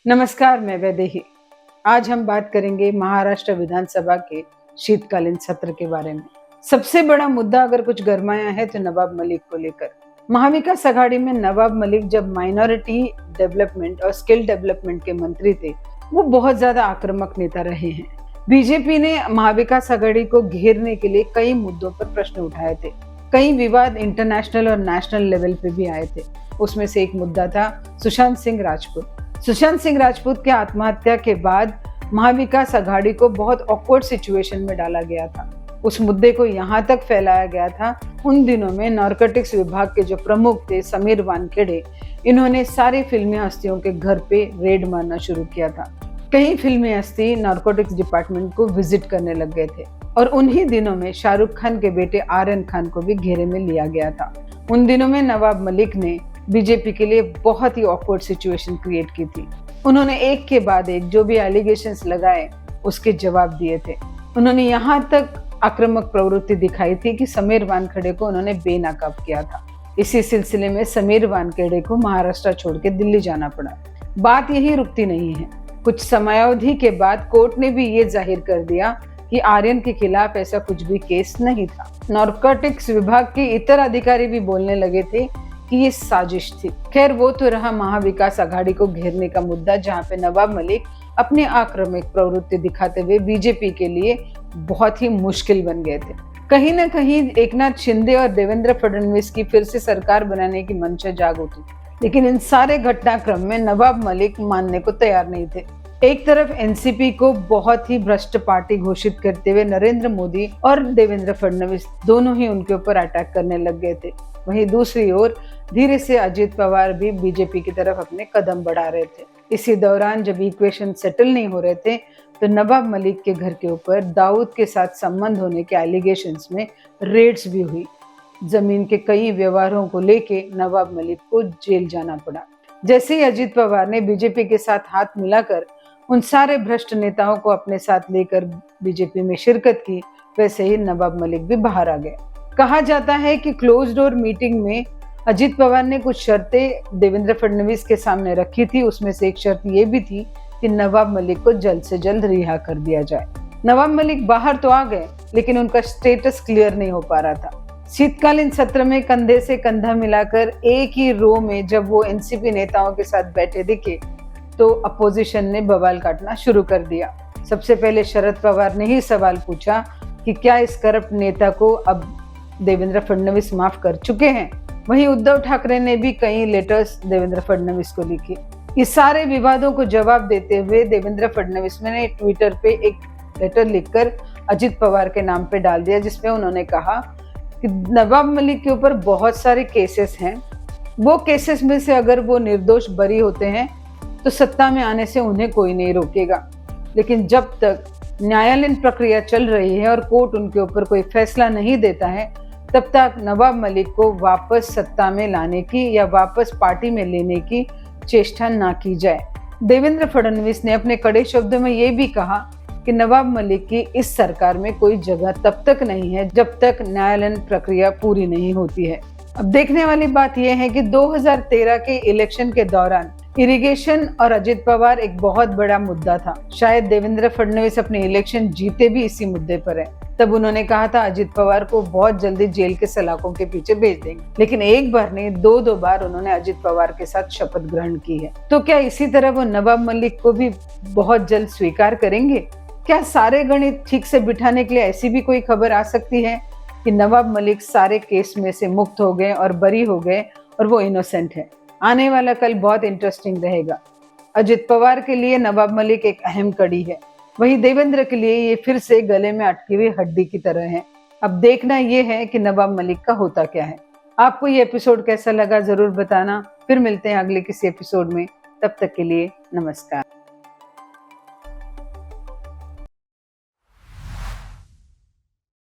नमस्कार, मैं वैदेही। आज हम बात करेंगे महाराष्ट्र विधानसभा के शीतकालीन सत्र के बारे में। सबसे बड़ा मुद्दा अगर कुछ गरमाया है तो नवाब मलिक को लेकर। महाविकास आघाड़ी में नवाब मलिक जब माइनॉरिटी डेवलपमेंट और स्किल डेवलपमेंट के मंत्री थे, वो बहुत ज्यादा आक्रामक नेता रहे हैं। बीजेपी ने महाविकास आघाड़ी को घेरने के लिए कई मुद्दों पर प्रश्न उठाए थे। कई विवाद इंटरनेशनल और नेशनल लेवल पे भी आए थे। उसमें से एक मुद्दा था सुशांत सिंह राजपूत। सुशांत सिंह राजपूत के आत्महत्या के बाद महाविकास आघाड़ी को बहुत ऑकवर्ड सिचुएशन में डाला गया था। उस मुद्दे को यहाँ तक फैलाया गया था। उन दिनों में नारकोटिक्स विभाग के जो प्रमुख थे समीर वानखेड़े, इन्होंने सारी फिल्मी हस्तियों के घर पे रेड मारना शुरू किया था। कई फिल्मी हस्ती नारकोटिक्स डिपार्टमेंट को विजिट करने लग गए थे और उन्हीं दिनों में शाहरुख खान के बेटे आर्यन खान को भी घेरे में लिया गया था। उन दिनों में नवाब मलिक ने बीजेपी के लिए बहुत ही ऑकवर्ड सिचुएशन क्रिएट की थी। उन्होंने एक के बाद एक जो भी एलिगेशंस लगाए उसके जवाब दिए थे। उन्होंने यहाँ तक आक्रामक प्रवृत्ति दिखाई थी कि समीर वानखेड़े को उन्होंने बेनकाब किया था। इसी सिलसिले में समीर वानखेड़े को महाराष्ट्र छोड़ के दिल्ली जाना पड़ा। बात यही रुकती नहीं है। कुछ समयावधि के बाद कोर्ट ने भी ये जाहिर कर दिया कि आर्यन के खिलाफ ऐसा कुछ भी केस नहीं था। नारकोटिक्स विभाग के इतर अधिकारी भी बोलने लगे थे कि ये साजिश थी। खैर, वो तो रहा महाविकास आघाड़ी को घेरने का मुद्दा, जहां पे नवाब मलिक अपने आक्रामक प्रवृत्ति दिखाते हुए बीजेपी के लिए बहुत ही मुश्किल बन गए थे। कहीं ना कहीं एकनाथ शिंदे और देवेंद्र फडणवीस की फिर से सरकार बनाने की मंशा जाग उठी, लेकिन इन सारे घटनाक्रम में नवाब मलिक मानने को तैयार नहीं थे। एक तरफ एनसीपी को बहुत ही भ्रष्ट पार्टी घोषित करते हुए नरेंद्र मोदी और देवेंद्र फडणवीस दोनों ही उनके ऊपर अटैक करने लग गए थे। वहीं दूसरी ओर धीरे से अजित पवार भी बीजेपी की तरफ अपने कदम बढ़ा रहे थे। इसी दौरान जब इक्वेशन सेटल नहीं हो रहे थे तो नवाब मलिक के घर के ऊपर दाऊद के साथ संबंध होने के एलिगेशंस में रेड्स भी हुई। जमीन के कई व्यवहारों को लेके नवाब मलिक को जेल जाना पड़ा। जैसे ही अजित पवार ने बीजेपी के साथ हाथ मिलाकर उन सारे भ्रष्ट नेताओं को अपने साथ लेकर बीजेपी में शिरकत की, वैसे ही नवाब मलिक भी बाहर आ गए। कहा जाता है कि क्लोज डोर मीटिंग में अजित पवार ने कुछ शर्तें देवेंद्र फडणवीस के सामने रखी थी। उसमें से एक शर्त ये भी थी कि नवाब मलिक को जल्द से जल्द रिहा कर दिया जाए। नवाब मलिक बाहर तो आ गए, लेकिन उनका स्टेटस क्लियर नहीं हो पा रहा था। शीतकालीन सत्र में कंधे से कंधा मिलाकर एक ही रो में जब वो एनसीपी नेताओं के साथ बैठे दिखे तो अपोजिशन ने बवाल काटना शुरू कर दिया। सबसे पहले शरद पवार ने ही सवाल पूछा कि क्या इस करप्ट नेता को अब देवेंद्र फडणवीस माफ कर चुके हैं। वहीं उद्धव ठाकरे ने भी कई लेटर्स देवेंद्र फडणवीस को लिखे। इस सारे विवादों को जवाब देते हुए देवेंद्र फडणवीस ने ट्विटर पे एक लेटर लिखकर अजित पवार के नाम पे डाल दिया, जिसमें उन्होंने कहा कि नवाब मलिक के ऊपर बहुत सारे केसेस हैं। वो केसेस में से अगर वो निर्दोष बरी होते हैं तो सत्ता में आने से उन्हें कोई नहीं रोकेगा, लेकिन जब तक न्यायालयीन प्रक्रिया चल रही है और कोर्ट उनके ऊपर कोई फैसला नहीं देता है, तब तक नवाब मलिक को वापस सत्ता में लाने की या वापस पार्टी में लेने की चेष्टा ना की जाए। देवेंद्र फडणवीस ने अपने कड़े शब्दों में ये भी कहा कि नवाब मलिक की इस सरकार में कोई जगह तब तक नहीं है जब तक न्यायालयीन प्रक्रिया पूरी नहीं होती है। अब देखने वाली बात यह है कि 2013 के इलेक्शन के दौरान इरिगेशन और अजित पवार एक बहुत बड़ा मुद्दा था। शायद देवेंद्र फडणवीस अपने इलेक्शन जीते भी इसी मुद्दे पर है। तब उन्होंने कहा था अजित पवार को बहुत जल्दी जेल के सलाखों के पीछे भेज देंगे, लेकिन एक बार नहीं दो बार उन्होंने अजित पवार के साथ शपथ ग्रहण की है। तो क्या इसी तरह वो नवाब मलिक को भी बहुत जल्द स्वीकार करेंगे? क्या सारे गणित ठीक से बिठाने के लिए ऐसी भी कोई खबर आ सकती है कि नवाब मलिक सारे केस में से मुक्त हो गए और बरी हो गए और वो इनोसेंट है? आने वाला कल बहुत इंटरेस्टिंग रहेगा। अजित पवार के लिए नवाब मलिक एक अहम कड़ी है, वहीं देवेंद्र के लिए ये फिर से गले में अटकी हुई हड्डी की तरह है। अब देखना ये है कि नवाब मलिक का होता क्या है। आपको ये एपिसोड कैसा लगा जरूर बताना। फिर मिलते हैं अगले किसी एपिसोड में। तब तक के लिए नमस्कार।